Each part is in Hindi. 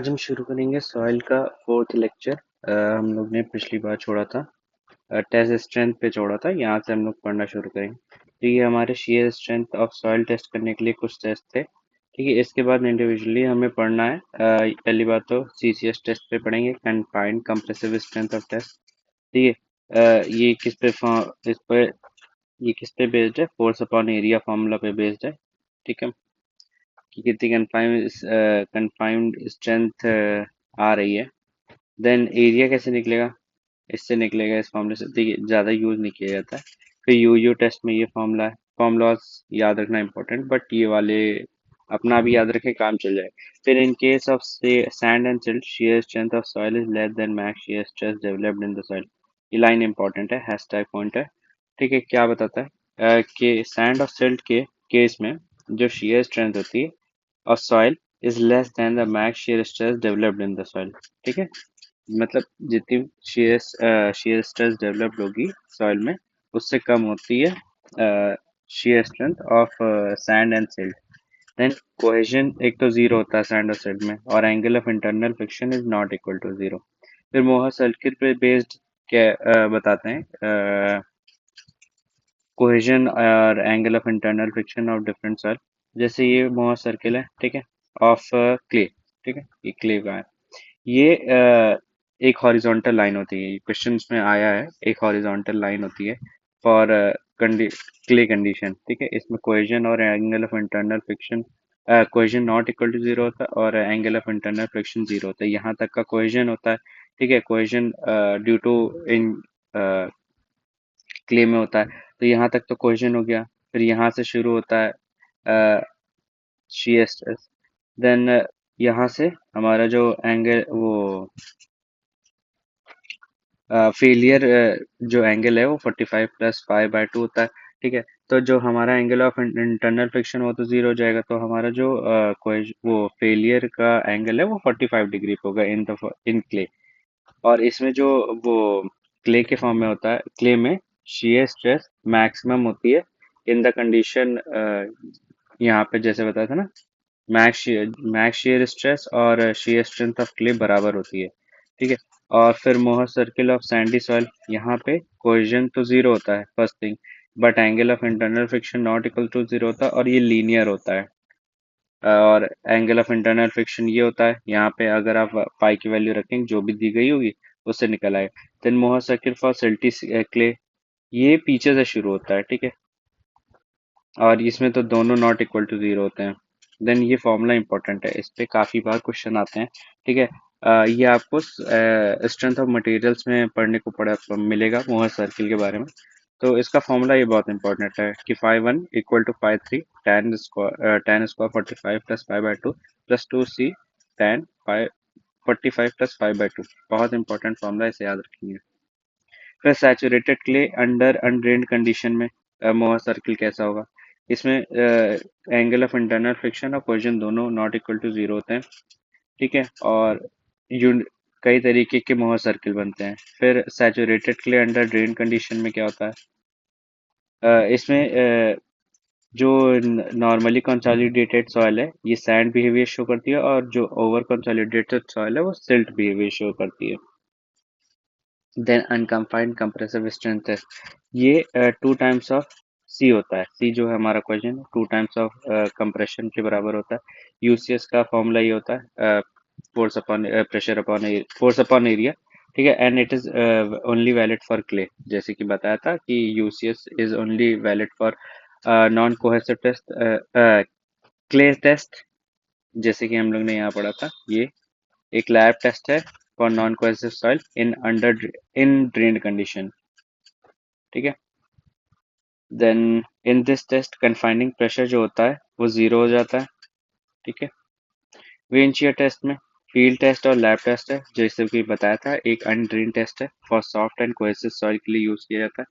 आज हम शुरू करेंगे सॉइल का फोर्थ लेक्चर। हम लोग ने पिछली बार छोड़ा था, टेस्ट स्ट्रेंथ पे छोड़ा था। यहाँ से हम लोग पढ़ना शुरू करेंगे। तो ये हमारे shear strength of soil test करने के लिए कुछ टेस्ट थे। ठीक है, इसके बाद इंडिविजुअली हमें पढ़ना है। पहली बात तो सीसीएस टेस्ट पे पढ़ेंगे, confined compressive strength of test. ठीक है, ये किस पे बेस्ड है? फोर्स अपॉन एरिया फार्मूला पे बेस्ड है। ठीक है, कि कितनी कन्फाइंड स्ट्रेंथ आ रही है। देन एरिया कैसे निकलेगा? इससे निकलेगा, इस फॉर्मूले से। देखिए, ज़्यादा यूज नहीं किया जाता है। फिर यू टेस्ट में ये फॉर्मूला है। फॉर्मूलाज याद रखना इंपॉर्टेंट, बट ये वाले अपना भी याद रखे, काम चल जाए। फिर in case of sand and silt, shear strength of soil is less than max shear stress developed in the soil। ये लाइन इंपॉर्टेंट है, हैशटैग पॉइंट है। ठीक है, क्या बताता है? कि सैंड और सिल्ट के केस में जो shear strength होती है of soil is less than the max shear stress developed in the soil। ठीक है, मतलब जितनी shear stress developed होगी सॉइल में, उससे कम होती है shear strength of sand and silt। Then cohesion एक तो जीरो होता है सैंड और सिल्ट में, और angle of internal friction is not equal to zero. फिर मोहर सर्किल पे बेस्ड क्या बताते हैं? कोहेजन और angle of internal friction of different soil. जैसे ये मोहर सर्किल है, ठीक है, ऑफ क्ले। ठीक है, ये क्ले का है। ये एक हॉरिजॉन्टल लाइन होती है, क्वेश्चन में आया है, एक हॉरिजॉन्टल लाइन होती है फॉर क्ले कंडीशन। ठीक है, इसमें कोहेजन और angle of internal friction, cohesion not equal to zero होता है और angle of internal friction zero होता है। यहाँ तक का कोहेजन होता है। ठीक है, cohesion due to in clay में होता है, तो यहाँ तक तो कोहेजन हो गया। फिर यहाँ से शुरू होता है शीयर स्ट्रेस। देन यहाँ से हमारा जो एंगल, वो फेलियर जो एंगल है वो 45 प्लस 5/2 होता है। ठीक है, तो जो हमारा एंगल ऑफ इंटरनल फ्रिक्शन वो तो जीरो हो जाएगा, तो हमारा जो वो फेलियर का एंगल है वो 45 डिग्री होगा इन क्ले। और इसमें जो वो क्ले के फॉर्म में होता है, क्ले में shear स्ट्रेस मैक्सिमम होती है इन द कंडीशन, यहाँ पे जैसे बताया था ना, मैक्स shear स्ट्रेस और shear स्ट्रेंथ ऑफ क्ले बराबर होती है। ठीक है, और फिर Mohr circle of Sandy soil, यहाँ पे कोहेजन तो जीरो होता है first thing, but angle of internal friction not equal to zero होता है, और ये लीनियर होता है। और एंगल ऑफ इंटरनल फ्रिक्शन ये होता है, यहाँ पे अगर आप पाई की वैल्यू रखेंगे जो भी दी गई होगी उससे निकल आएगा। देन मोहर सर्किल फॉर सिल्टी क्ले, ये पीछे से शुरू होता है। ठीक है, और इसमें तो दोनों नॉट इक्वल टू जीरो होते हैं। देन ये फॉर्मूला इंपॉर्टेंट है, इस पे काफी बार क्वेश्चन आते हैं। ठीक है, ये आपको स्ट्रेंथ ऑफ मटेरियल्स में पढ़ने को पड़ा मिलेगा मोहर सर्किल के बारे में। तो इसका फॉर्मूला ये बहुत इंपॉर्टेंट है कि 5(1) equal to 5(3) tan square 45 plus 5/2 plus 2c tan 45 plus 5/2। बहुत इंपॉर्टेंट फॉर्मूला, इसे याद रखेंगे। फिर saturated clay under undrained condition में मोहर सर्किल कैसा होगा? इसमें एंगल ऑफ इंटरनल फ्रिक्शन और कोहेजन दोनों नॉट इक्वल टू जीरो होते हैं। ठीक है, और यून कई तरीके के मोहर सर्किल बनते हैं। फिर saturated clay under drain condition में क्या होता है? इसमें जो नॉर्मली कंसोलिडेटेड सॉइल है, ये सैंड बिहेवियर शो करती है, और जो ओवर कंसोलिडेटेड सॉइल है वो सिल्ट बिहेवियर शो करती है। देन अनकंफाइंड कंप्रेसिव स्ट्रेंथ टेस्ट, ये 2 टाइम्स ऑफ सी होता है। सी जो है हमारा क्वेश्चन, 2 टाइम्स ऑफ कंप्रेशन के बराबर होता है। यूसीएस का फॉर्मूला ये होता है, फोर्स अपॉन एरिया। ठीक है, and it is only valid for clay. जैसे कि बताया था कि UCS is only valid for non cohesive test, clay test. जैसे कि हम लोग ने यहाँ पढ़ा था, ये एक लैब टेस्ट है for non cohesive soil in drained condition. ठीक है, then in this test confining pressure जो होता है वो जीरो हो जाता है। ठीक है, वेंचियर टेस्ट में फील्ड टेस्ट और लैब टेस्ट है, जैसे कि बताया था, एक अनड्रेन टेस्ट है, for soft and cohesive soil के लिए यूज किया जाता है।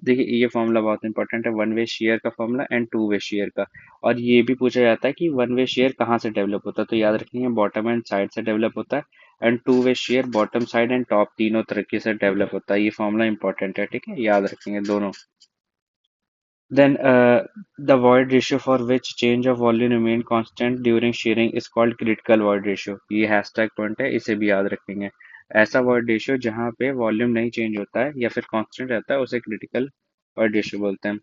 देखिए, ये फॉर्मूला बहुत इंपॉर्टेंट है, वन वे शेयर का formula and two way share का। और ये भी पूछा जाता है कि वन वे शेयर कहाँ से डेवलप होता है, तो याद रखेंगे बॉटम एंड साइड से डेवलप होता है, and two way share bottom side and top तीनों तरीके से डेवलप होता है। ये फॉर्मूला इंपॉर्टेंट है, ठीक है, याद रखेंगे दोनों। Then the void ratio for which change of volume remain constant during shearing is called critical void ratio. ये हैशटैग पॉइंट है, इसे भी याद रखेंगे। ऐसा void ratio जहाँ पे वॉल्यूम नहीं चेंज होता है या फिर कांस्टेंट रहता है उसे क्रिटिकल void ratio बोलते हैं।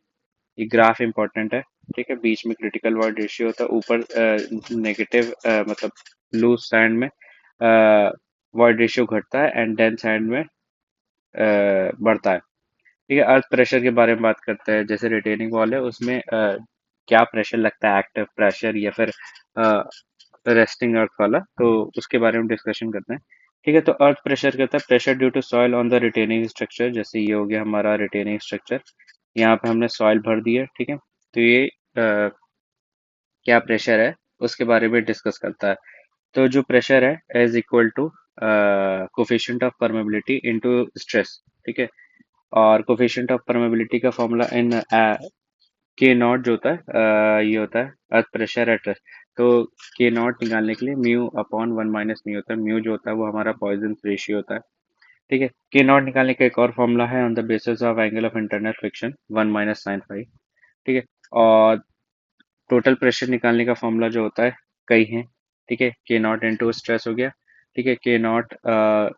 ये ग्राफ इंपॉर्टेंट है, ठीक है। बीच में क्रिटिकल void ratio होता है, ऊपर नेगेटिव मतलब लूज सैंड में void ratio घटता है एंड डेंस सैंड में बढ़ता है। ठीक है। अर्थ प्रेशर के बारे में बात करते हैं। जैसे रिटेनिंग वॉल है उसमें क्या प्रेशर लगता है, एक्टिव प्रेशर या फिर रेस्टिंग अर्थ वाला, तो उसके बारे में डिस्कशन करते हैं। ठीक है। तो अर्थ प्रेशर कहता है pressure due to soil on the retaining structure. जैसे ये हो गया हमारा रिटेनिंग स्ट्रक्चर, यहाँ पे हमने सॉइल भर दी है, ठीक है। तो ये क्या प्रेशर है उसके बारे में डिस्कस करता है। तो जो प्रेशर है is equal to coefficient of permeability into stress, ठीक है। और कोफिशिएंट ऑफ परमेबिलिटी का फॉर्मूला इन के नॉट जो होता है ये होता है अर्थ प्रेशर एट रेस्ट। तो के नॉट निकालने के लिए mu upon one minus mu होता है। म्यू जो होता है वो हमारा पॉइजन रेशियो होता है, ठीक है। के नॉट निकालने का एक और फॉर्मूला है on the basis of angle of internal friction one minus sine five, ठीक है। और टोटल प्रेशर निकालने का फॉर्मूला जो होता है कई है, ठीक है। के नॉट इंटू स्ट्रेस हो गया, ठीक है। के नॉट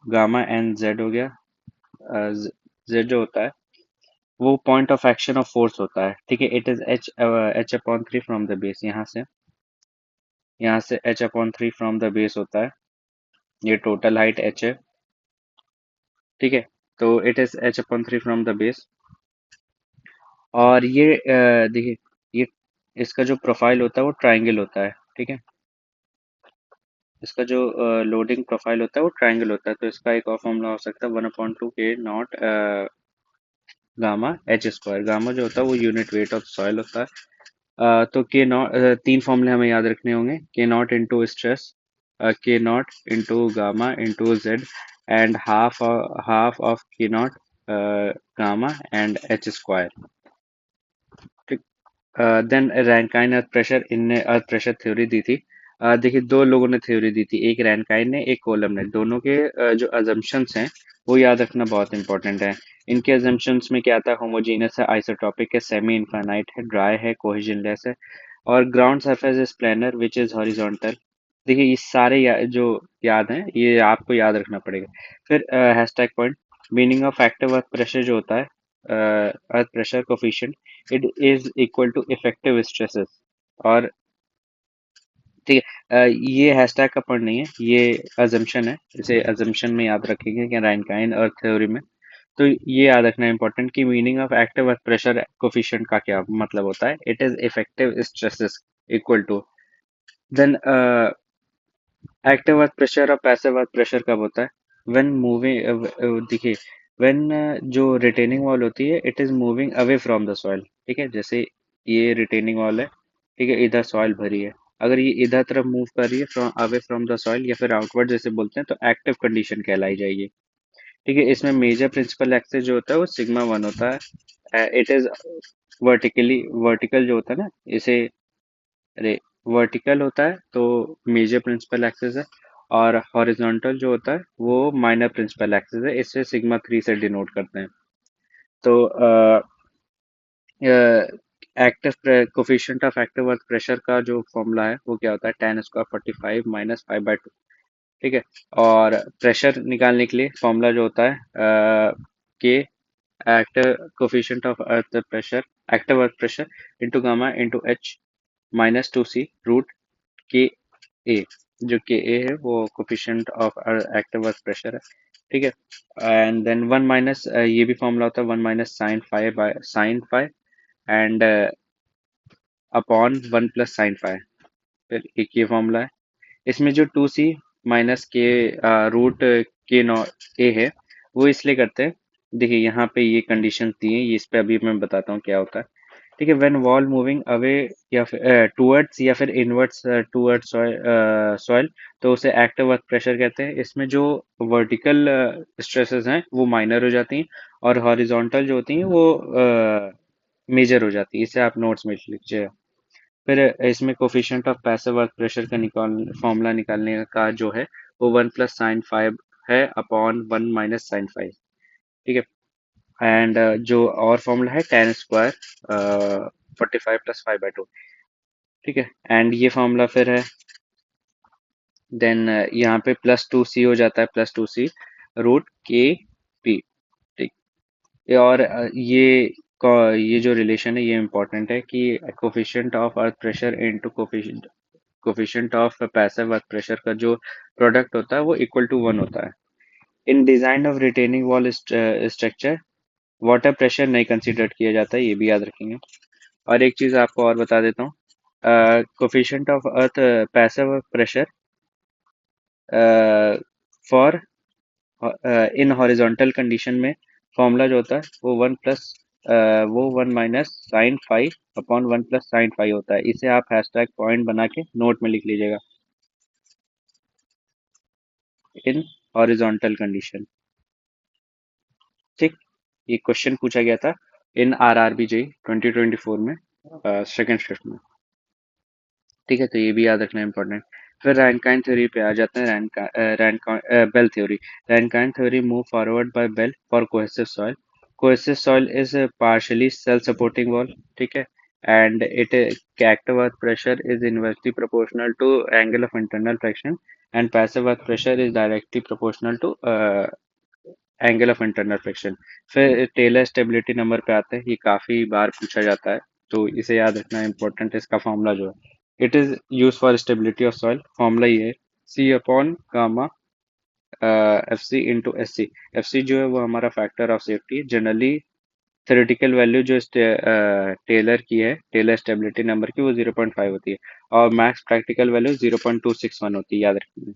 गामा एंड जेड हो गया। जेड जो होता है वो point of action of force होता है, ठीक है। It is H upon three from the base. यहाँ से H upon three from the base होता है। ये टोटल हाइट एच है, ठीक है। तो it is H upon three from the base. और ये देखिए, ये इसका जो प्रोफाइल होता है वो ट्राइंगल होता है, ठीक है। इसका जो लोडिंग प्रोफाइल होता है वो ट्राइंगल होता है। तो इसका एक और फॉर्मूला हो सकता है वन अपॉन टू के naught gamma H square. Gamma जो होता है वो यूनिट वेट ऑफ सॉइल होता है। तो के नॉट तीन फॉर्मूले हमें याद रखने होंगे। K naught into stress, K naught into gamma into Z and half of K naught gamma and H square. Then Rankine earth pressure, इनने अर्थ प्रेशर थ्योरी दी थी। देखिए दो लोगों ने थ्योरी दी थी, एक रैनकाइन ने एक कोलम ने। दोनों के जो अजम्पशंस हैं वो याद रखना बहुत इंपॉर्टेंट है। इनके अजम्पशंस में क्या आता है, होमोजीनियस है, आइसोट्रॉपिक है, सेमी इनफाइनाइट है, ड्राई है, कोहेजनलेस है, और ground surface is planar which is horizontal. देखिए ये सारे जो याद हैं ये आपको याद रखना पड़ेगा। फिर hashtag point, meaning of active earth pressure जो होता है, earth pressure coefficient, it is equal to effective stresses. और ठीक है, ये हैशटैग का पॉइंट नहीं है, ये अजम्पशन है। इसे अजम्पशन में याद रखेंगे कि राइनकाइन और थ्योरी में। तो ये याद रखना इंपॉर्टेंट कि meaning of active earth pressure coefficient का क्या मतलब होता है। It is effective stresses equal to. Then active earth pressure और पैसिव अर्थ प्रेशर कब होता है, व्हेन मूविंग, देखिए व्हेन जो रिटेनिंग वॉल होती है it is moving away from the soil, ठीक है। जैसे ये रिटेनिंग वॉल है, ठीक है, इधर सॉइल भरी है, अगर ये इधर तरफ मूव कर रही है from away from the soil या फिर आउटवर्ड जैसे बोलते हैं, तो एक्टिव कंडीशन कहलाई जाएगी, ठीक है। इसमें मेजर प्रिंसिपल एक्सिस जो होता है वो सिग्मा वन होता है। इट इज वर्टिकल जो होता है ना, इसे अरे वर्टिकल होता है तो मेजर प्रिंसिपल एक्सिस है, और हॉरिजॉन्टल जो होता है वो माइनर प्रिंसिपल एक्सिस है। इसे सिग्मा थ्री से डिनोट करते हैं। तो active coefficient of active earth pressure का जो फॉर्मूला है वो क्या होता है, ten square forty five minus five by two, ठीक है। और प्रेशर निकालने के लिए फॉर्मूला जो होता है के active coefficient of earth pressure, active earth pressure into gamma into H minus two C root K A. जो के ए है वो coefficient of active earth pressure है, ठीक है। एंड देन वन माइनस ये भी फॉर्मूला होता है one minus sine five by sine five and upon one plus sine five. फिर एक ये फॉर्मूला है। इसमें जो two C minus K root K no ए है वो इसलिए करते हैं, देखिए यहाँ पे ये कंडीशन दी है, ये इस पे अभी मैं बताता हूँ क्या होता है, ठीक है। व्हेन वॉल मूविंग अवे या फिर टूवर्ड्स या फिर इनवर्ड्स टूवर्ड्स सॉइल, तो उसे एक्टिव अर्थ प्रेशर कहते हैं। इसमें जो वर्टिकल स्ट्रेसेस हैं वो माइनर हो जाती हैं, और हॉरिजॉन्टल जो होती हैं वो मेजर हो जाती है। इसे आप नोट्स में लिख लीजिए। फिर इसमें coefficient of passive earth pressure का निकाल फॉर्मूला निकालने का जो है वो वन प्लस साइन फाइव है upon one minus sine five, ठीक है। एंड जो और फॉर्मूला है टेन स्क्वायर 45 + 5/2, ठीक है। एंड ये फॉर्मूला फिर है, देन यहाँ पे +2c हो जाता है, +2c रूट के पी, ठीक। और ये जो रिलेशन है ये इंपॉर्टेंट है कि coefficient of earth pressure into coefficient of passive earth pressure का जो प्रोडक्ट होता है वो इक्वल टू 1 होता है। In design of retaining wall structure water pressure नहीं कंसिडर किया जाता है, ये भी याद रखेंगे। और एक चीज आपको और बता देता हूँ, coefficient of earth passive pressure for in horizontal condition में फॉर्मूला जो होता है वो वो 1 - sin 5/1 + sin 5 होता है। इसे आप हैशटैग पॉइंट बना के नोट में लिख लीजिएगा, इन हॉरिजॉन्टल कंडीशन, ठीक। ये क्वेश्चन पूछा गया था इन आरआरबी जेई 2024 में, सेकंड शिफ्ट में, ठीक है। तो ये भी याद रखना इंपॉर्टेंट। फिर रैनकाइन थ्योरी पे आ जाते हैं। Bell theory. Rankine theory move forward by Bell for cohesive soil. Cohesive soil is partially self supporting wall, ठीक है। And it active earth pressure is inversely proportional to angle of internal friction, and passive earth pressure is directly proportional to angle of internal friction. फिर टेलर स्टेबिलिटी नंबर पे आते हैं, ये काफी बार पूछा जाता है, तो इसे याद रखना इंपॉर्टेंट है। इसका फॉर्मूला जो है, it is use for stability of soil. Formula ये है C upon gamma F C into S C. F C जो है वो हमारा फैक्टर ऑफ सेफ्टी है। जनरली थ्योरेटिकल वैल्यू जो टेलर की है, टेलर स्टेबिलिटी नंबर की, वो 0.5 होती है, और मैक्स प्रैक्टिकल वैल्यू 0.261 होती है, याद रखिए,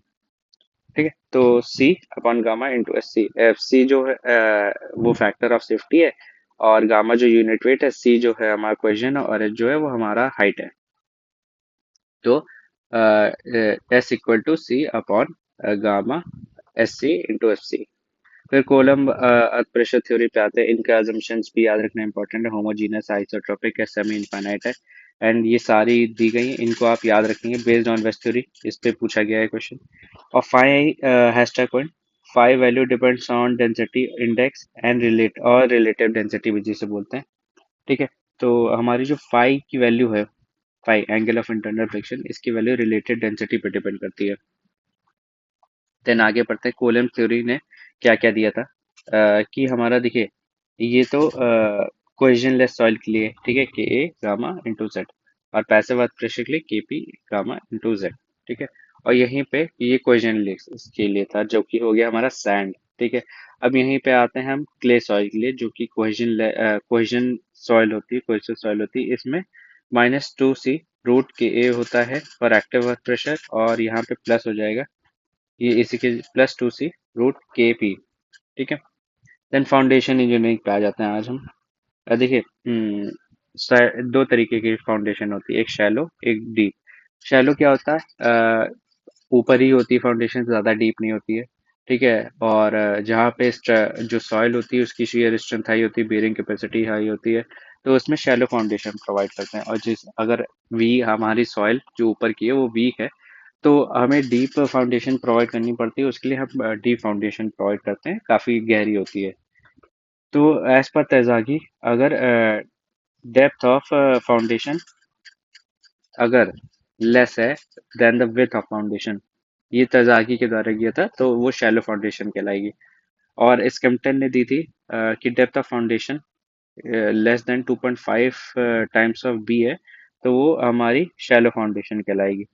ठीक है। तो C upon gamma into S C. F C जो है वो फैक्टर ऑफ सेफ्टी है, और गामा जो यूनिट वेट है, C जो है हमारा क्वेश्चन है, और H जो है वो हमारा हाइट है। तो S equal to C upon gamma S C into F C. फिर कोलम्ब अर्थ प्रेशर थ्योरी पे आते हैं। इनका assumptions भी याद रखना इंपॉर्टेंट है। होमोजीनस, आइसोट्रोपिक है, सेमी इनफाइनाइट है, एंड ये सारी दी गई हैं, इनको आप याद रखेंगे बेस्ड ऑन वेस्ट थ्योरी। इस पे पूछा गया है क्वेश्चन। और hashtag point, 5 value depends on density index and relative density भी जिसे बोलते हैं, ठीक है। तो हमारी जो 5 की वैल्यू है, 5 एंगल ऑफ इंटरनल फ्रिक्शन, इसकी वैल्यू रिलेटेड डेंसिटी पे डिपेंड करती है। देन आगे बढ़ते हैं, कोलम थ्योरी ने क्या क्या दिया था, कि हमारा देखिए, ये तो कोहेजनलेस सॉइल के लिए, ठीक है, के ए गामा इंटू जेड, और पैसिव अर्थ प्रेशर के लिए के पी गामा इंटू जेड, ठीक है। और यहीं पे ये कोहेजनलेस के लिए था, जो कि हो गया हमारा सैंड, ठीक है। अब यहीं पे आते हैं हम क्ले सॉइल के लिए, जो कि कोहेजन सॉइल होती है, कोहेसिव सॉइल होती है। इसमें -2c रूट के ए होता है फॉर एक्टिव अर्थ प्रेशर, और यहाँ पे प्लस हो जाएगा, ये इसी के +2c रूट के पी, ठीक है। देन फाउंडेशन इंजीनियरिंग पे आ जाते हैं आज हम। देखिए, दो तरीके की फाउंडेशन होती है, एक शैलो एक डीप। शैलो क्या होता है, ऊपर ही होती है फाउंडेशन, ज़्यादा डीप नहीं होती है, ठीक है। और जहाँ पे जो सॉइल होती है उसकी शेयर स्ट्रेंथ हाई होती है, बेरिंग कैपेसिटी हाई होती है, तो उसमें शैलो फाउंडेशन प्रोवाइड करते हैं। और अगर हमारी सॉइल जो ऊपर की है वो वीक है, तो हमें डीप फाउंडेशन प्रोवाइड करनी पड़ती है। उसके लिए हम डीप फाउंडेशन प्रोवाइड करते हैं, काफ़ी गहरी होती है। तो एज पर तैजागी, अगर डेप्थ ऑफ फाउंडेशन अगर लेस है than the width of foundation, ये तैजागी के द्वारा किया था, तो वो शैलो फाउंडेशन कहलाएगी। और स्किम्पटन ने दी थी कि depth of foundation less than 2.5 times of B है, तो वो हमारी शैलो फाउंडेशन कहलाएगी।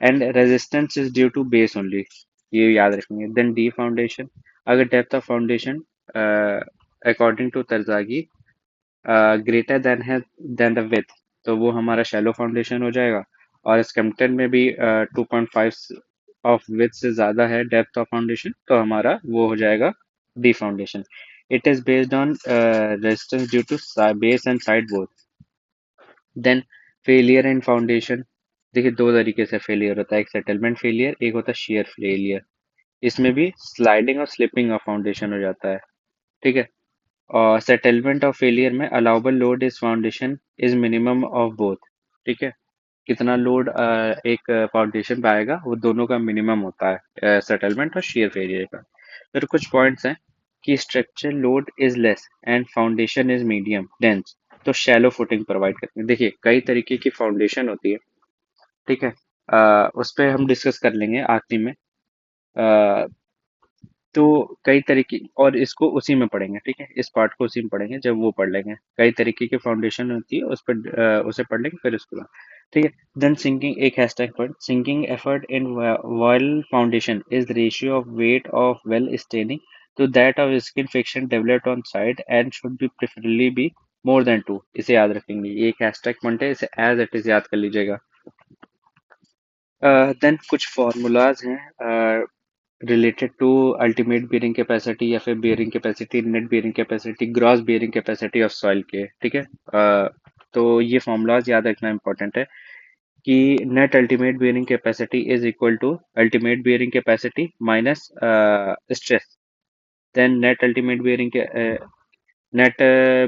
And resistance is due to base only, ये याद रखेंगे। देन डी फाउंडेशन, अगर depth of foundation according to Terzaghi greater than है देन द विथ, तो वो हमारा शैलो फाउंडेशन हो जाएगा। और स्कैम्पटन में भी 2.5 ऑफ विथ से ज़्यादा है डेप्थ ऑफ फाउंडेशन, तो हमारा वो हो जाएगा D foundation. It is based on resistance due to base and side both. Then failure in foundation, देखिए दो तरीके से फेलियर होता है, एक सेटलमेंट फेलियर, एक होता है शेयर फेलियर। इसमें भी स्लाइडिंग और स्लिपिंग ऑफ फाउंडेशन हो जाता है, ठीक है। और सेटलमेंट ऑफ फेलियर में allowable load is foundation is minimum of both, ठीक है। कितना लोड एक फाउंडेशन पे आएगा वो दोनों का मिनिमम होता है, सेटलमेंट और शेयर फेलियर का। फिर कुछ पॉइंट्स हैं कि structure load is less and foundation is medium dense, तो शैलो फुटिंग प्रोवाइड करते हैं। देखिए कई तरीके की फाउंडेशन होती है, ठीक है। उस पे हम डिस्कस कर लेंगे आखिरी में। अ, तो कई तरीके और इसको उसी में पढ़ेंगे, ठीक है, इस पार्ट को उसी में पढ़ेंगे जब वो पढ़ लेंगे। कई तरीके की फाउंडेशन होती है उस पर, उसे पढ़ लेंगे फिर उसके बाद, ठीक है। देन सिंकिंग एक हैशटैग पर sinking effort in wall foundation is ratio of weight of well staining to that of skin friction developed on side and should be preferably be more than 2। इसे याद रखेंगे, ये एक हैशटैग पॉइंट है, इसे एज इट इज याद कर लीजिएगा। देन कुछ फॉर्मूलाज हैं related to ultimate bearing capacity या फिर bearing capacity, net bearing capacity, gross bearing capacity of soil के, ठीक है। तो ये फॉर्मूलाज याद रखना इंपॉर्टेंट है कि net ultimate bearing capacity is equal to ultimate bearing capacity minus stress. Then net ultimate bearing net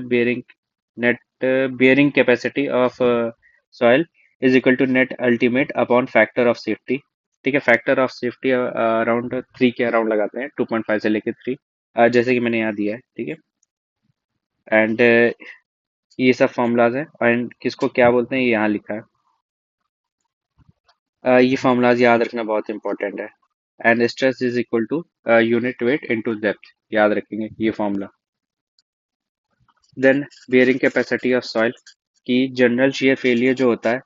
bearing net bearing capacity of soil is equal to net ultimate upon factor of safety, ठीक है। फैक्टर ऑफ सेफ्टी अराउंड 3 के अराउंड लगाते हैं, 2.5 से लेके 3, जैसे कि मैंने यहाँ दिया है, ठीक है। एंड ये सब फॉर्मूलाज है एंड किसको क्या बोलते हैं ये यहाँ लिखा है। ये फॉर्मूलाज याद रखना बहुत इंपॉर्टेंट है। And stress is equal to unit weight into depth, याद रखेंगे ये formula. Then bearing capacity of soil की जनरल शियर फेलियर जो होता है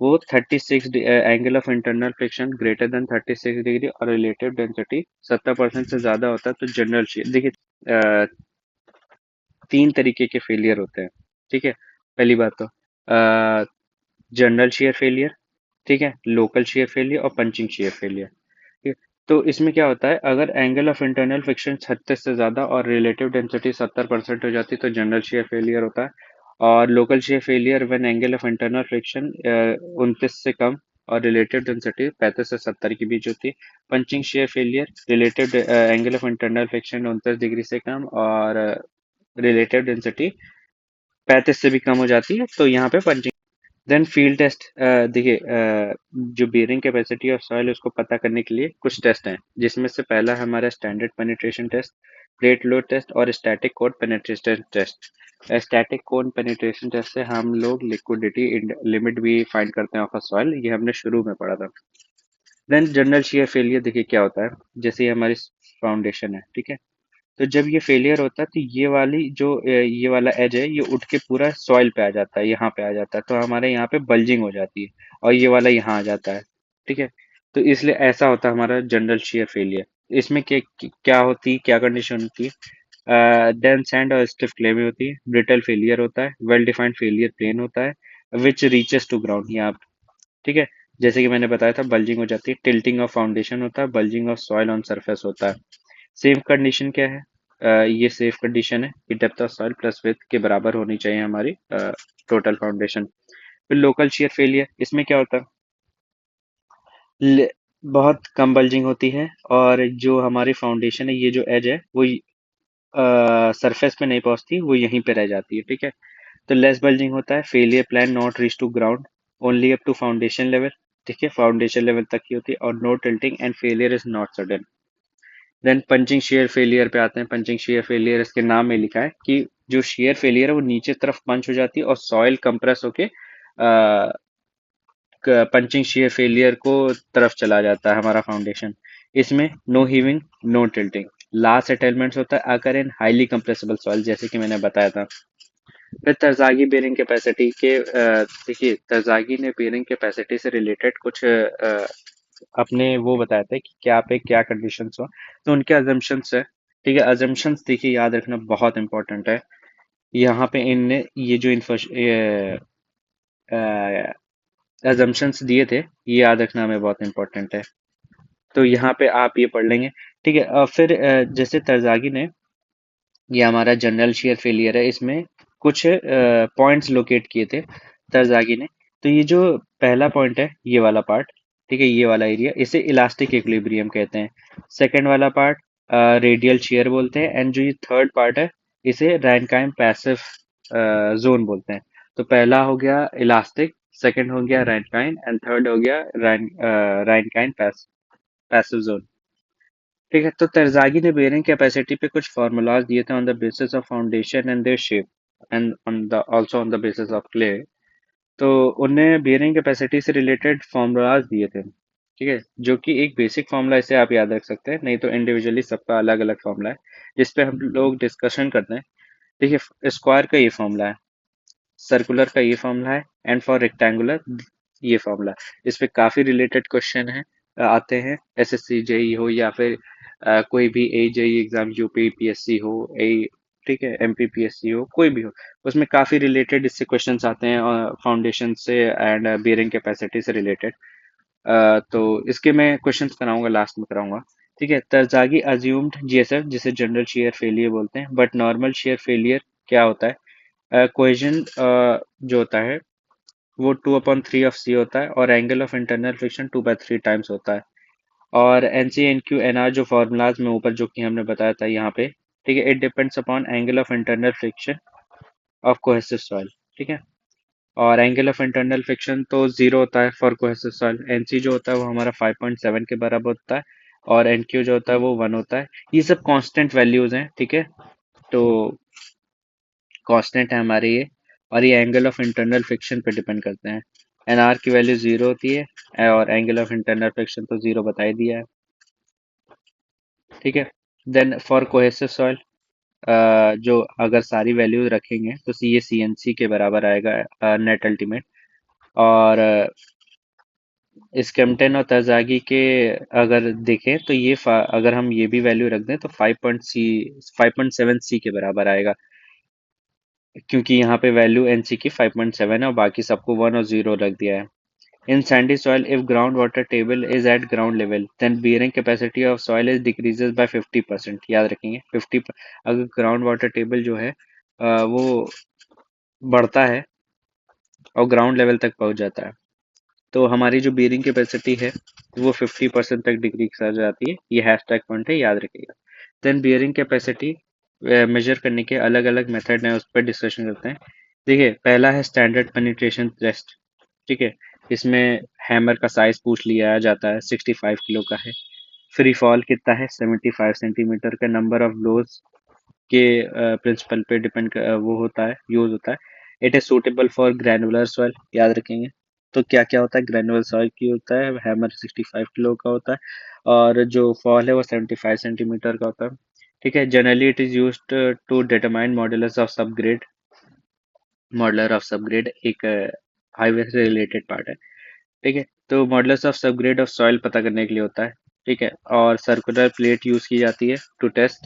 वो 36 angle of internal friction greater than 36 degree और रिलेटिव डेंसिटी 70% से ज्यादा होता है तो जनरल शियर। देखिए तीन तरीके के फेलियर होते हैं, ठीक है। पहली बात तो जनरल शियर फेलियर, ठीक है, लोकल शेयर फेलियर और पंचिंग शेयर फेलियर, ठीक है। तो इसमें क्या होता है, अगर एंगल ऑफ इंटरनल फ्रिक्शन 36 से ज्यादा और रिलेटिव डेंसिटी 70% हो जाती है तो जनरल शेयर फेलियर होता है। और local share failure when angle of internal friction 29 से कम और रिलेटिव डेंसिटी 35 से 70 के बीच होती है। Punching shear failure relative angle of internal friction 29 degree से कम और रिलेटिव डेंसिटी 35 से भी कम हो जाती है, तो यहाँ पे पंचिंग। देन फील्ड टेस्ट, देखिए जो बेयरिंग कैपेसिटी ऑफ सॉइल उसको पता करने के लिए कुछ टेस्ट हैं, जिसमें से पहला है हमारा standard penetration test, plate load test और static cone penetration test. Static cone penetration test से हम लोग लिक्विडिटी लिमिट भी फाइंड करते हैं ऑफ अ सॉइल, ये हमने शुरू में पढ़ा था। देन जनरल शेयर फेलियर, देखिए क्या होता है, जैसे ये हमारी फाउंडेशन है, ठीक है। तो जब ये फेलियर होता है तो ये वाली जो ये वाला एज है ये उठ के पूरा सॉइल पे आ जाता है, यहाँ पे आ जाता है, तो हमारे यहाँ पे बल्जिंग हो जाती है और ये वाला यहाँ आ जाता है, ठीक है। तो इसलिए ऐसा होता है हमारा जनरल शेयर फेलियर। इसमें क्या होती है, क्या कंडीशन होती है, डेंस सैंड और स्टिफ क्ले में होती है, ब्रिटल फेलियर होता है, वेल डिफाइंड फेलियर प्लेन होता है विच रीचेस टू ग्राउंड यहाँ, ठीक है। जैसे कि मैंने बताया था बल्जिंग हो जाती है, टिल्टिंग ऑफ फाउंडेशन होता है, bulging of soil on surface होता है। सेफ कंडीशन क्या है, ये सेफ कंडीशन है कि depth of soil plus width के बराबर होनी चाहिए हमारी टोटल फाउंडेशन। फिर लोकल शियर फेलियर, इसमें क्या होता है, बहुत कम बल्जिंग होती है और जो हमारी फाउंडेशन है ये जो एज है वो सरफेस पे नहीं पहुंचती, वो यहीं पे रह जाती है, ठीक है। तो लेस बल्जिंग होता है, failure plane not reach to ground only up to foundation level, ठीक है, फाउंडेशन लेवल तक ही होती है और no tilting and failure is not sudden. Then punching shear failure पे आते हैं। पंचिंग शेयर फेलियर इसके नाम में लिखा है कि जो शेयर फेलियर है वो नीचे तरफ पंच हो जाती है और सॉइल कंप्रेस होके पंचिंग शेयर फेलियर को तरफ चला जाता है हमारा फाउंडेशन। इसमें no heaving, no tilting, last settlements होता है occur in highly compressible soil, जैसे कि मैंने बताया था। फिर तरजागी बेयरिंग कैपेसिटी के देखिए तरजागी ने बेयरिंग कैपेसिटी से रिलेटेड कुछ अपने वो बताया था कि क्या पे क्या कंडीशंस हो, तो उनके अजम्पशंस है, ठीक है। अजम्पशंस देखिए याद रखना बहुत इंपॉर्टेंट है। यहाँ पे इनने ये जो अजम्पशंस दिए थे ये याद रखना हमें बहुत इंपॉर्टेंट है, तो यहाँ पे आप ये पढ़ लेंगे, ठीक है। फिर जैसे तरजागी ने, ये हमारा जनरल शेयर फेलियर है, इसमें कुछ पॉइंट्स लोकेट किए थे तरजागी ने। तो ये जो पहला पॉइंट है ये वाला पार्ट, ठीक है, ये वाला एरिया, इसे इलास्टिक इक्विलिब्रियम कहते हैं। सेकंड वाला पार्ट रेडियल शेयर बोलते हैं एंड जो ये थर्ड पार्ट है इसे रैनकाइम पैसिव जोन बोलते हैं। तो पहला हो गया इलास्टिक, सेकंड हो गया रैनकाइन एंड थर्ड हो गया रैनकाइन पैसिव जोन। ठीक है, तो तरज़ागी ने बेयरिंग कैपेसिटी पे कुछ फार्मूलाज दिए थे on the basis of foundation and their shape and on the also on the basis of clay. तो उनने बेयरिंग कैपेसिटी से रिलेटेड फार्मूलाज दिए थे, ठीक है, जो कि एक बेसिक फार्मूला इसे आप याद रख सकते हैं, नहीं तो इंडिविजुअली सबका अलग अलग फार्मूला है जिस पे हम लोग डिस्कशन करते हैं। देखिए, स्क्वायर का ये फार्मूला है, सर्कुलर का ये फॉर्मूला है, एंड फॉर रेक्टेंगुलर ये फॉर्मूला। इस पे काफी रिलेटेड क्वेश्चन है, आते हैं, एसएससी जेई हो या फिर कोई भी ए जेई एग्जाम, यूपी पीएससी हो, ए, ठीक है, एमपी पीएससी हो, कोई भी हो, उसमें काफी रिलेटेड इससे क्वेश्चंस आते हैं फाउंडेशन से एंड बेयरिंग कैपेसिटी से रिलेटेड। तो इसके मैं क्वेश्चंस कराऊंगा, लास्ट में कराऊंगा। ठीक है, तरजागी अज्यूम्ड जीएसएफ, जिसे जनरल शेयर फेलियर बोलते हैं, बट नॉर्मल शेयर फेलियर क्या होता है? कोहेजन जो होता है वो 2/3 ऑफ सी होता है, और angle of internal friction 2/3 times होता है। और N C N Q N R जो फॉर्मूलाज में ऊपर जो कि हमने बताया था यहाँ पे, ठीक है, it depends upon angle of internal friction of cohesive soil. ठीक है, और एंगल ऑफ इंटरनल फ्रिक्शन तो जीरो होता है for cohesive soil. N C जो होता है वो हमारा 5.7 के बराबर होता है, और एन क्यू जो होता है वो 1 होता है। ये सब कांस्टेंट वैल्यूज हैं, ठीक है, तो कांस्टेंट है हमारे ये, और ये एंगल ऑफ इंटरनल फ्रिक्शन पे डिपेंड करते हैं। एन आर की वैल्यू जीरो होती है, और एंगल ऑफ इंटरनल फ्रिक्शन तो जीरो बता ही दिया है। ठीक है, देन फॉर कोहेसिव सॉइल, जो अगर सारी वैल्यूज रखेंगे तो ये सी एन सी के बराबर आएगा, नेट अल्टीमेट। और स्केम्पटन और तरजागी के अगर देखें तो ये अगर हम ये भी वैल्यू रख दें तो 5.7 सी के बराबर आएगा, क्योंकि यहाँ पे वैल्यू एन सी की 5.7 है और बाकी सबको 1 और 0 रख दिया है। In sandy soil, if groundwater table is at ground level, then bearing capacity of soil is decreases by 50%। याद रखेंगे 50। अगर ग्राउंड वाटर टेबल जो है वो बढ़ता है और ग्राउंड लेवल तक पहुंच जाता है, तो हमारी जो बेयरिंग कैपेसिटी है वो 50% तक डिक्रीज कर जाती है। ये हैशटैग पॉइंट है, याद रखिएगा। देन बेयरिंग कैपेसिटी मेजर करने के अलग अलग मेथड हैं, उस पर डिस्कशन करते हैं। देखिए, पहला है स्टैंडर्ड पेनिट्रेशन टेस्ट। ठीक है, इसमें हैमर का साइज पूछ लिया जाता है, 65 किलो का है। फ्री फॉल कितना है, 75 सेंटीमीटर का। नंबर ऑफ ब्लोज के प्रिंसिपल पे डिपेंड वो होता है, यूज होता है। It is suitable for granular soil, याद रखेंगे। तो क्या क्या होता है, ग्रैनुलर सॉइल की होता है, हैमर 65 किलो का होता है, और जो फॉल है वो 75 सेंटीमीटर का होता है। ठीक है, generally it is use to determine modulus of subgrade. Modular of subgrade एक हाईवे से रिलेटेड पार्ट है। ठीक है, तो modulus of subgrade of soil पता करने के लिए होता है। ठीक है, और सर्कुलर प्लेट यूज की जाती है टू टेस्ट।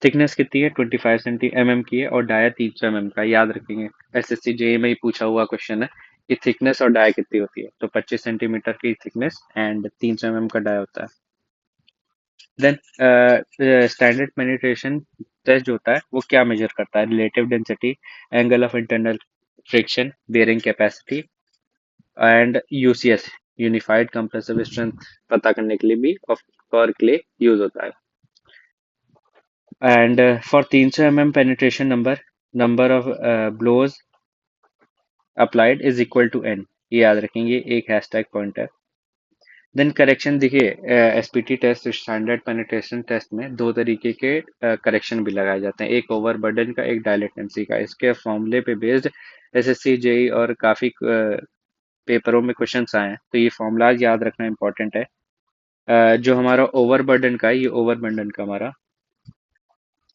थिकनेस कितनी है, 25 सेंटी mm की है, और डाया 300 mm का। याद रखेंगे, एसएससी जेई में ही पूछा हुआ क्वेश्चन है कि थिकनेस और डाया कितनी होती है, तो 25 सेंटीमीटर की थिकनेस एंड 300 mm का डाया होता है। देन स्टैंडर्ड पेनिट्रेशन टेस्ट जो होता है वो क्या मेजर करता है, relative density, angle of internal friction, bearing capacity, and UCS, unified compressive strength पता करने के लिए भी ऑफ फॉर क्ले यूज होता है। And for 300 mm penetration number, number of blows applied is equal to N. ये याद रखेंगे, एक हैशटैग पॉइंट है। देन करेक्शन, देखिए, SPT test, standard penetration test में दो तरीके के करेक्शन भी लगाए जाते हैं, एक ओवर बर्डन का, एक डायलेटेंसी का। इसके फॉर्मूले पे बेस्ड एसएससी जेई और काफी पेपरों में क्वेश्चंस आए हैं, तो ये फॉर्मूलाज याद रखना इंपॉर्टेंट है। जो हमारा ओवरबर्डन का है, ये ओवरबर्डन का हमारा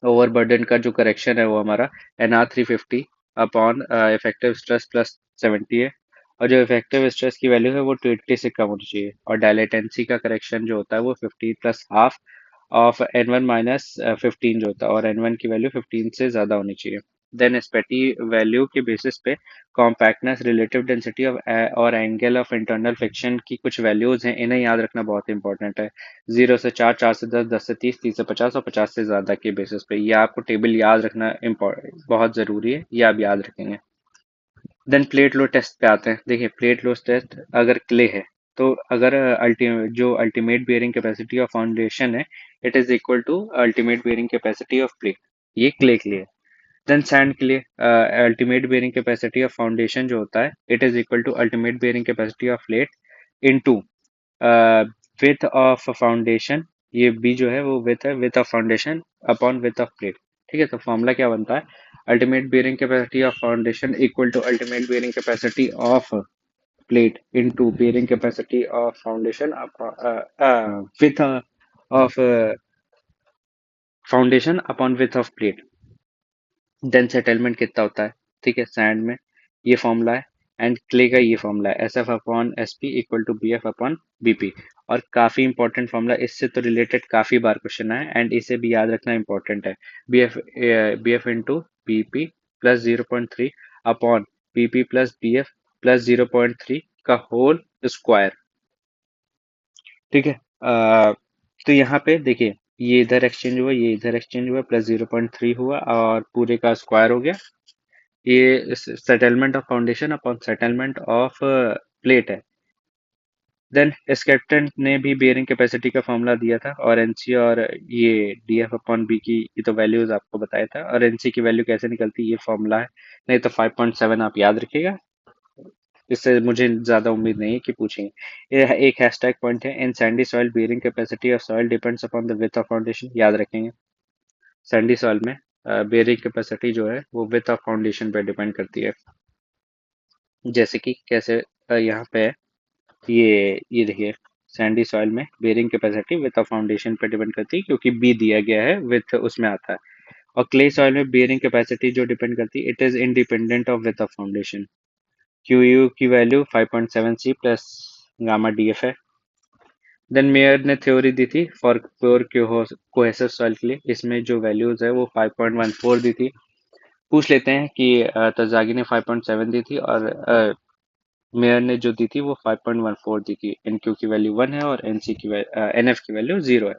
ओवरबर्डन का जो करेक्शन है वो हमारा NR 350 upon effective stress plus 70 है, और जो इफेक्टिव स्ट्रेस की वैल्यू है वो 280 से कम होनी चाहिए। और डायलेटेंसी का करेक्शन जो होता है वो 50 plus half of N1 minus 15 जो होता है, और N1 की वैल्यू 15 से ज़्यादा होनी चाहिए। देन स्पेटी वैल्यू के बेसिस पे कॉम्पैक्टनेस, रिलेटिव डेंसिटी ऑफ और एंगल ऑफ इंटरनल फ्रिक्शन की कुछ वैल्यूज हैं, इन्हें याद रखना बहुत इंपॉर्टेंट है। 0 से 4, 4 से 10, 10 से 30, 30 से 50 और 50 से ज़्यादा के बेसिस पे ये आपको टेबल याद रखना बहुत ज़रूरी है, ये आप याद रखेंगे। देन प्लेट लो टेस्ट पे आते हैं। देखिए, प्लेट लो टेस्ट अगर क्ले है, तो अगर जो ultimate bearing capacity of foundation है, it is equal to ultimate bearing capacity of plate, ये क्ले के लिए। देन सैंड के लिए ultimate bearing capacity of foundation जो होता है, it is equal to ultimate bearing capacity of plate into width of a foundation ये बी जो है वो विथ है, width of foundation upon width of plate. ठीक है, तो फॉर्मूला क्या बनता है, ultimate bearing capacity of foundation equal to ultimate bearing capacity of plate into bearing capacity of foundation width of foundation upon width of plate. Then settlement कितना होता है, ठीक है, सैंड में ये फॉर्मूला है, एंड क्ले का ये फॉर्मूला है, S F upon S P equal to B F upon B P. और काफी इंपॉर्टेंट फॉर्मूला, इससे तो रिलेटेड काफी बार क्वेश्चन है, एंड इसे भी याद रखना इंपॉर्टेंट है। B F into B P plus 0.3 upon B P plus B F plus 0.3 का होल स्क्वायर। ठीक है, तो यहाँ पे देखिए, ये इधर एक्सचेंज हुआ, ये इधर एक्सचेंज हुआ, प्लस 0.3 हुआ और पूरे का स्क्वायर हो गया। ये settlement of foundation upon settlement of plate है। देन स्केप्टन ने भी बेयरिंग कैपेसिटी का फॉर्मूला दिया था, और एनसी और ये डी एफ अपॉन बी की ये तो वैल्यूज आपको बताया था, और एनसी की वैल्यू कैसे निकलती, ये फॉर्मूला है, नहीं तो 5.7 आप याद रखिएगा। इससे मुझे ज्यादा उम्मीद नहीं है कि पूछेंगे। ये एक हैशटैग पॉइंट है, इन Sandy soil bearing capacity of soil depends upon the width of foundation, याद रखेंगे। सैंडी सॉइल में बेयरिंग कैपेसिटी जो है वो विड्थ ऑफ फाउंडेशन पे डिपेंड करती है। जैसे कि कैसे, यहाँ पे ये देखिए, सैंडी सॉइल में बेयरिंग कैपेसिटी विथ फाउंडेशन पे डिपेंड करती है, क्योंकि बी दिया गया है, विथ उसमें आता है। और क्ले सॉइल में बेयरिंग कैपेसिटी जो डिपेंड करती है, it is independent of width foundation. Q U की value 5.7 C plus gamma D F है। देन मेयर ने थ्योरी दी थी फॉर प्योर कोहेसिव सॉइल के लिए, इसमें जो वैल्यूज है वो 5.14 दी थी। पूछ लेते हैं कि तजागी ने 5.7 दी थी, और मेयर ने जो दी थी वो 5.14 दी थी। एन क्यू की वैल्यू 1 है और एन एफ की वैल्यू 0 है।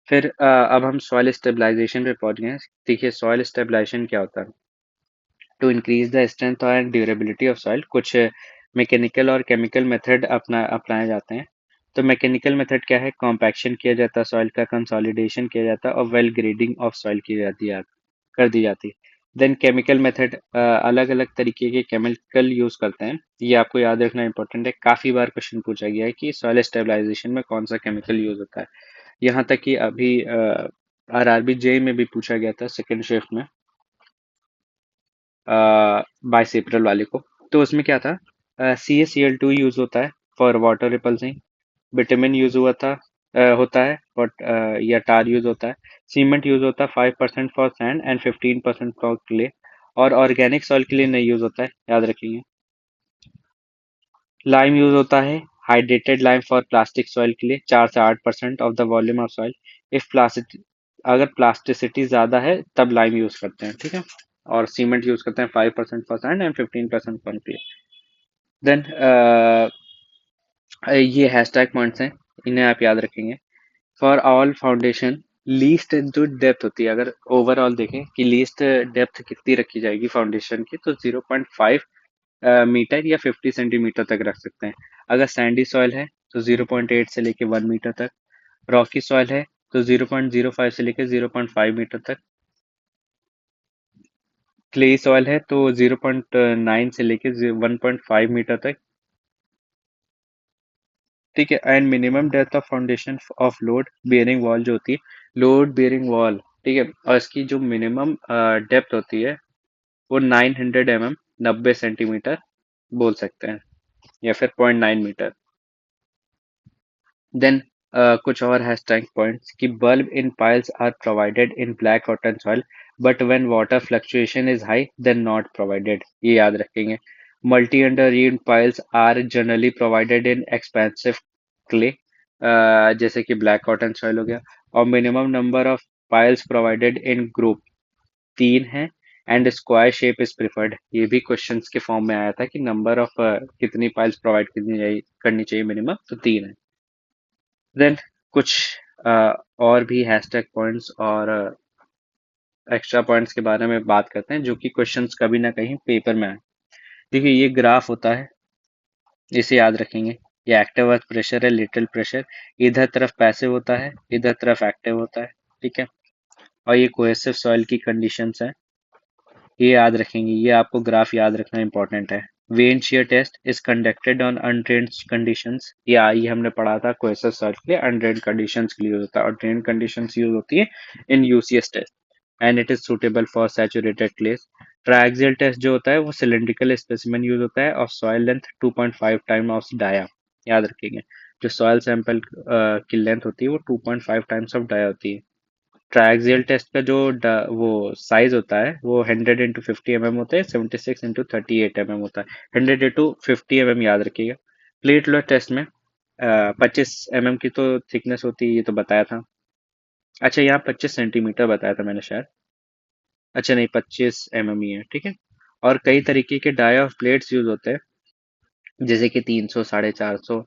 फिर अब हम सॉइल स्टेबलाइजेशन पे पहुंच गए हैं। देखिए, सॉइल स्टेबलाइजेशन क्या होता है, to increase the strength and durability of soil. कुछ मैकेनिकल और केमिकल मेथड अपनाए जाते हैं। तो मैकेनिकल मेथड क्या है, कॉम्पैक्शन किया जाता है सॉइल का, कंसोलिडेशन किया जाता है, और वेल ग्रेडिंग ऑफ सॉइल की जाती है, कर दी जाती है। देन केमिकल मेथड, अलग अलग तरीके के केमिकल यूज करते हैं, ये आपको याद रखना इंपॉर्टेंट है। काफी बार क्वेश्चन पूछा गया है कि सॉइल स्टेबलाइजेशन में कौन सा केमिकल यूज होता है। यहाँ तक कि अभी आरआरबी जे में भी पूछा गया था सेकेंड शिफ्ट में, 22 अप्रैल वाले को। तो उसमें क्या था, CaCl2 यूज होता है फॉर वाटर रिपल्सिंग, विटामिन यूज हुआ था, होता है, बट या टार यूज होता है, सीमेंट यूज होता है 5% for sand and 15% for clay, और ऑर्गेनिक सॉइल के लिए नहीं यूज होता है, याद रखिए। लाइम यूज होता है, hydrated lime for plastic soil के लिए, 4 से 8% of the volume of soil. If plastic, अगर प्लास्टिसिटी ज्यादा है तब लाइम यूज करते हैं, ठीक है। और सीमेंट यूज करते हैं 5% for sand and 15% for clay. Then ये हैशटैग पॉइंट्स हैं, इन्हें आप याद रखेंगे। फॉर ऑल फाउंडेशन, लीस्ट जो डेप्थ होती है, अगर ओवरऑल देखें कि लीस्ट डेप्थ कितनी रखी जाएगी फाउंडेशन की, तो 0.5 मीटर या 50 सेंटीमीटर तक रख सकते हैं। अगर सैंडी सॉइल है तो 0.8 से लेके 1 मीटर तक, रॉकी सॉइल है तो 0.05 से लेके 0.5 मीटर तक, क्ले सॉइल है तो 0.9 से लेके 1.5 मीटर तक, ठीक है। And minimum depth of foundation of load bearing wall जो होती है, लोड बेयरिंग वॉल, ठीक है, और इसकी जो मिनिमम डेप्थ होती है वो 900 mm, 90 सेंटीमीटर बोल सकते हैं, या फिर 0.9 मीटर। देन कुछ और हैशटैग पॉइंट्स कि bulb in piles are provided in black cotton soil, but when water fluctuation is high then not provided, ये याद रखेंगे। Multi under reamed piles are generally provided in expansive clay, जैसे कि ब्लैक कॉटन सॉइल हो गया। और minimum number of piles provided in group 3 है, and square shape is preferred, ये भी क्वेश्चंस के फॉर्म में आया था कि नंबर ऑफ कितनी पाइल्स प्रोवाइड करनी चाहिए मिनिमम, तो 3 है। देन कुछ और भी हैशटैग पॉइंट्स और एक्स्ट्रा पॉइंट्स के बारे में बात करते हैं, जो कि क्वेश्चंस कभी ना कहीं पेपर में आए। देखिए, ये ग्राफ होता है, इसे याद रखेंगे। ये एक्टिव अर्थ प्रेशर है, लिटिल प्रेशर, इधर तरफ पैसिव होता है, इधर तरफ एक्टिव होता है, ठीक है। और ये कोहेसिव सॉइल की कंडीशंस है, ये याद रखेंगे, ये आपको ग्राफ याद रखना इंपॉर्टेंट है। When shear test is conducted on undrained conditions, या ये हमने पढ़ा था क्वेश्चन सॉल्व के लिए अनड्रेन्ड कंडीशंस के लिए यूज होता है, और ड्रेन कंडीशंस यूज होती है in UCS test, and it is suitable for saturated clays. Triaxial test जो होता है वो सिलेंड्रिकल स्पेसिमेन यूज होता है of soil length 2.5 time of dia, याद रखेंगे। जो सॉइल सैंपल की लेंथ होती है वो 2.5 टाइम्स ऑफ डाया होती है। ट्रायक्सियल टेस्ट का जो वो साइज होता है वो 100 × 50 mm होता है, 76 × 38 mm होता है। 100 × 50 mm याद रखिएगा। प्लेट लोड टेस्ट में 25 mm की तो थिकनेस होती है, ये तो बताया था। अच्छा, यहाँ 25 सेंटीमीटर बताया था मैंने शायद। अच्छा नहीं, 25 mm ही है, ठीक है। और कई तरीके के डाई ऑफ प्लेट्स यूज होते हैं, जैसे कि 300, 450,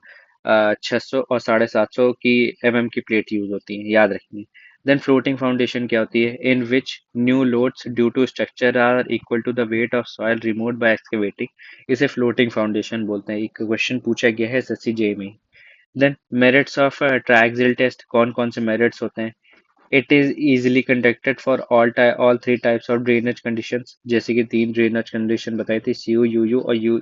600 और 750 की की प्लेट यूज होती है, याद रखिए। देन फ्लोटिंग फाउंडेशन क्या होती है? In which new loads due to structure are equal to the weight of soil removed by excavating, इसे फ्लोटिंग फाउंडेशन बोलते हैं। एक क्वेश्चन पूछा गया है एसएससी जे में। Then merits of triaxial test, कौन कौन से मेरिट्स होते हैं? It is easily conducted for all three types of drainage conditions, जैसे कि तीन ड्रेनेज कंडीशन बताई थी, सीयू, यूयू और U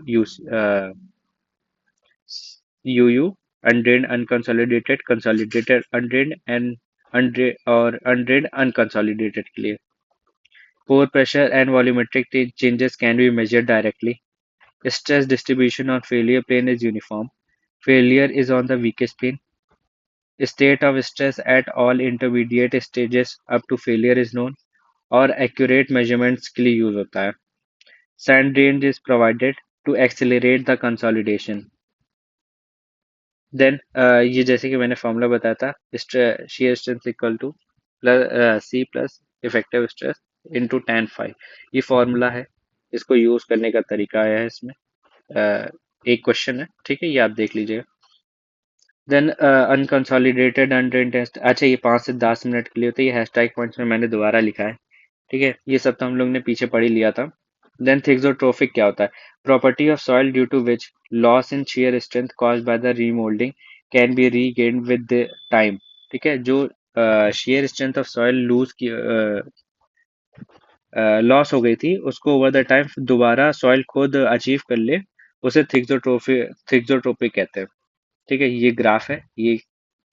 UU, undrained unconsolidated, consolidated undrained and undrained और undrained unconsolidated के लिए। Pore pressure and volumetric changes can be measured directly. Stress distribution on failure plane is uniform. Failure is on the weakest plane. State of stress at all intermediate stages up to failure is known. और accurate measurements के लिए यूज होता है। Sand drain is provided to accelerate the consolidation. Then ये जैसे कि मैंने फॉर्मूला बताया था, shear strength equal to plus C plus effective stress into tan phi, ये फॉर्मूला है। इसको यूज करने का तरीका आया है इसमें। एक क्वेश्चन है, ठीक है, ये आप देख लीजिएगा। देन अनकंसोलिडेटेड अनड्रेन टेस्ट, अच्छा ये 5 से 10 मिनट के लिए होता है, ये हैशटैग पॉइंट्स में मैंने दोबारा लिखा है, ठीक है। ये सब तो हम लोग ने पीछे पढ़ ही लिया था। देन थिक्सोट्रोफिक क्या होता है? Property of soil due to which loss in shear strength caused by the remoulding can be regained with the time, ठीक है। जो shear strength of soil lose की लॉस हो गई थी, उसको ओवर द टाइम दोबारा सॉइल खुद अचीव कर ले, उसे थिक्सोट्रोपिक कहते हैं, ठीक है। ये ग्राफ है, ये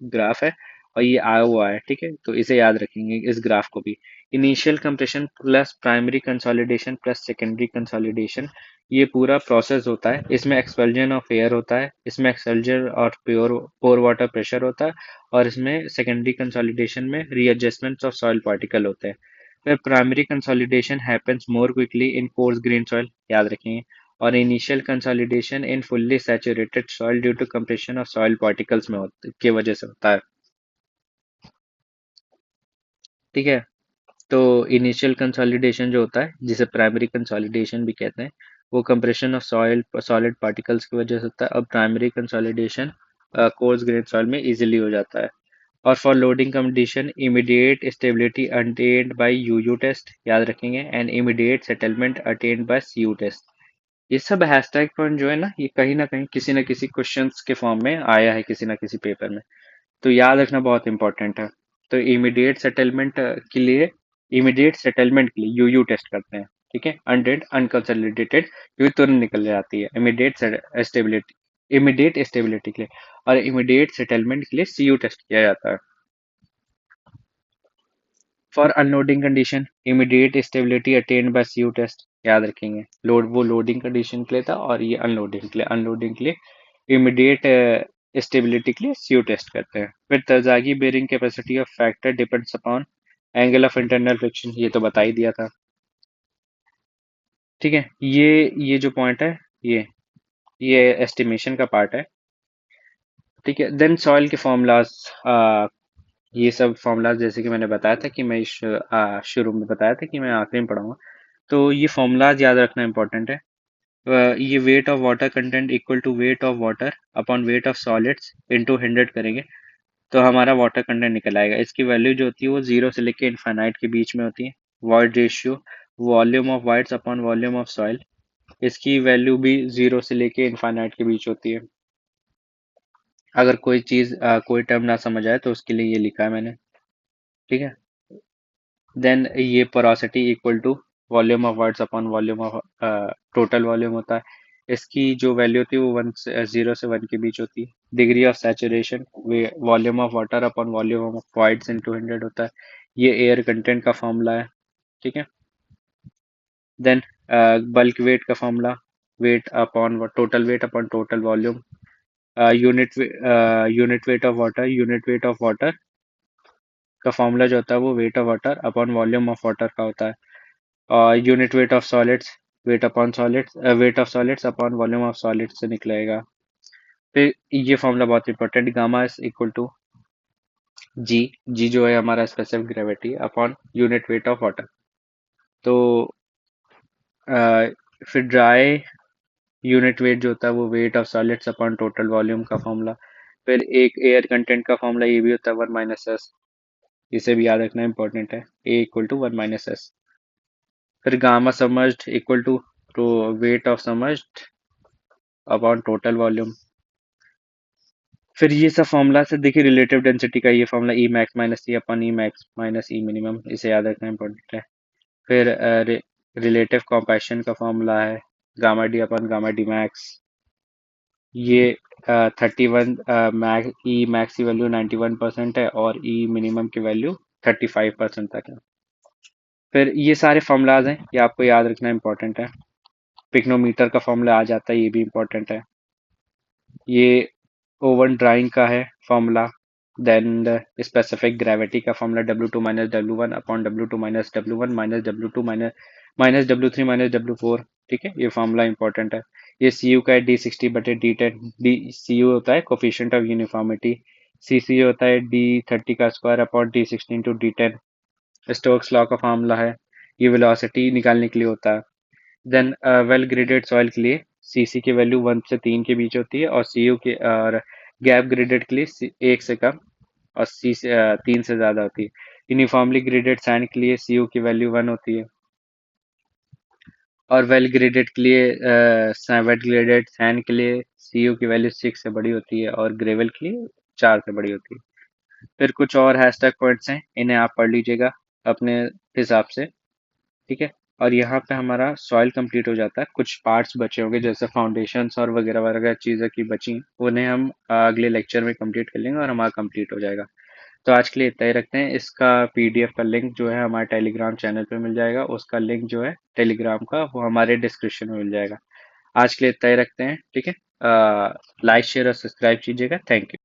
ग्राफ है, और ये आया हुआ है, ठीक है। तो इसे याद रखेंगे, इस ग्राफ को भी। Initial compression plus primary consolidation plus secondary consolidation, ये पूरा प्रोसेस होता है। इसमें एक्सपल्जन ऑफ एयर होता है, इसमें एक्सपल्जन और प्योर पोर वाटर प्रेशर होता है, और इसमें सेकेंडरी कंसोलिडेशन में रीएडजस्टमेंट ऑफ सॉइल पार्टिकल होते हैं। फिर primary consolidation happens more quickly in coarse grain soil, याद रखेंगे। और initial consolidation in fully saturated soil due to compression of soil particles में की वजह से होता है, ठीक है। तो इनिशियल कंसोलिडेशन जो होता है, जिसे प्राइमरी कंसोलिडेशन भी कहते हैं, वो compression of soil solid particles की वजह से होता है। और primary consolidation coarse grain soil में इजीली हो जाता है। और for loading condition, immediate stability attend by UU test, याद रखेंगे, and immediate settlement attend by CU test. ये सब हैशटैग पॉइंट जो है ना, ये कहीं ना कहीं किसी न किसी क्वेश्चंस के फॉर्म में आया है किसी ना किसी पेपर में, तो याद रखना बहुत इंपॉर्टेंट है। तो इमीडिएट सेटलमेंट के लिए यूयू टेस्ट करते हैं, ठीक है। अनडेड अनकंसोलिडेटेड, क्योंकि तुरंत निकल जाती है। इमीडिएट स्टेबिलिटी के लिए, और इमीडिएट सेटलमेंट के लिए सीयू टेस्ट किया जाता है। For unloading condition, immediate stability attend by CU test, याद रखेंगे। वो लोडिंग कंडीशन के लिए था, और ये अनलोडिंग के लिए इमीडिएट स्टेबिलिटी के लिए सीयू टेस्ट करते हैं। फिर Terzaghi bearing capacity of factor depends upon angle of internal friction, ये तो बता ही दिया था, ठीक है। ये जो पॉइंट है, ये एस्टिमेशन का पार्ट है, ठीक है। देन सॉइल के फॉर्मूलाज, ये सब फॉर्मूलाज जैसे कि मैंने बताया था कि मैं शुरू में बताया था कि मैं आखिरी में पढ़ाऊंगा, तो ये फॉर्मूलाज याद रखना इंपॉर्टेंट है। ये weight of water content equal to weight of water upon weight of solids into 100 करेंगे, तो हमारा वाटर कंटेंट निकल आएगा। इसकी वैल्यू जो होती है वो 0 से लेके इनफाइनाइट के बीच में होती है। Void ratio, volume of voids upon volume of soil, इसकी वैल्यू भी 0 से लेके इनफाइनाइट के बीच होती है। अगर कोई चीज कोई टर्म ना समझ आए तो उसके लिए ये लिखा है मैंने, ठीक है। देन ये porosity equal to volume of voids upon volume of total volume होता है। इसकी जो वैल्यू होती है वो 0 से 1 के बीच होती है। Degree of saturation volume of water upon volume of voids into 100 होता है। ये एयर कंटेंट का फॉर्मूला है, ठीक है। देन बल्क वेट का formula, weight upon total weight upon total volume. Unit weight of water, unit weight of water का फॉर्मूला जो होता है वो weight of water upon volume of water का होता है। और unit weight of solids, weight of solids upon volume of solids से निकलेगा। फिर ये फॉर्मूला बहुत important, gamma is equal to G. G जो है हमारा specific gravity upon unit weight of water. तो फिर ड्राई यूनिट वेट जो होता है वो weight of solids upon total volume का फॉर्मूला। फिर एक एयर कंटेंट का फॉर्मूला ये भी होता है 1 - s। इसे भी याद रखना इंपॉर्टेंट है, ए इक्वल टू 1 - s। फिर gamma submerged equal to weight of submerged upon total volume. फिर ये सब फॉर्मूला से देखिए, रिलेटिव डेंसिटी का ये फॉर्मूला ई मैक्स माइनस ई अपॉन ई मैक्स माइनस ई मिनिमम, इसे याद रखना इंपॉर्टेंट है। फिर रिलेटिव कॉम्पैक्शन का फॉर्मूला है gamma D upon gamma D max. ये 31 मैक्स ई मैक्स की वैल्यू 91% है और ई मिनिमम की वैल्यू 35% तक है। फिर ये सारे फॉर्मूलाज हैं, ये आपको याद रखना इंपॉर्टेंट है। पिक्नोमीटर का फॉर्मूला आ जाता है, ये भी इंपॉर्टेंट है। ये ओवन ड्राइंग का है फॉर्मूला। देन स्पेसिफिक ग्रेविटी का formula W2 - W1 upon W2 - W1 minus W2 minus W3 minus W4, ठीक है। ये फॉर्मूला इंपॉर्टेंट है। ये सी यू का है D60/D10। सी यू होता है कोफिशिएंट ऑफ यूनिफॉर्मिटी। सी होता है D30 का square upon D16/D10। Stokes law का फॉर्मूला है, ये वेलोसिटी निकालने के लिए होता है। देन वेल ग्रेडेड सॉइल के लिए सीसी की वैल्यू 1 से 3 के बीच होती है, और सीयू के और गैप ग्रेडेड के लिए 1 से कम और 3 से ज़्यादा होती है। यूनिफॉर्मली ग्रेडेड सैंड के लिए सीयू की वैल्यू 1 होती है, और वेल ग्रेडेड के लिए वेल ग्रेडेड सैंड के लिए सीयू की वैल्यू 6 से बड़ी होती है, और ग्रेवल के लिए 4 से बड़ी होती है। फिर कुछ और हैशटैग पॉइंट्स हैं, इन्हें आप पढ़ लीजिएगा अपने हिसाब से, ठीक है। और यहाँ पे हमारा सॉइल कंप्लीट हो जाता है। कुछ पार्ट्स बचे होंगे जैसे फाउंडेशंस और वगैरह वगैरह चीज़ें की बची, उन्हें हम अगले लेक्चर में कंप्लीट कर लेंगे और हमारा कंप्लीट हो जाएगा। तो आज के लिए इतना ही रखते हैं। इसका पीडीएफ का लिंक जो है हमारे टेलीग्राम चैनल पे मिल जाएगा, उसका लिंक जो है टेलीग्राम का वो हमारे डिस्क्रिप्शन में मिल जाएगा। आज के लिए इतना ही रखते हैं, ठीक है। लाइक शेयर और सब्सक्राइब कीजिएगा। Thank you.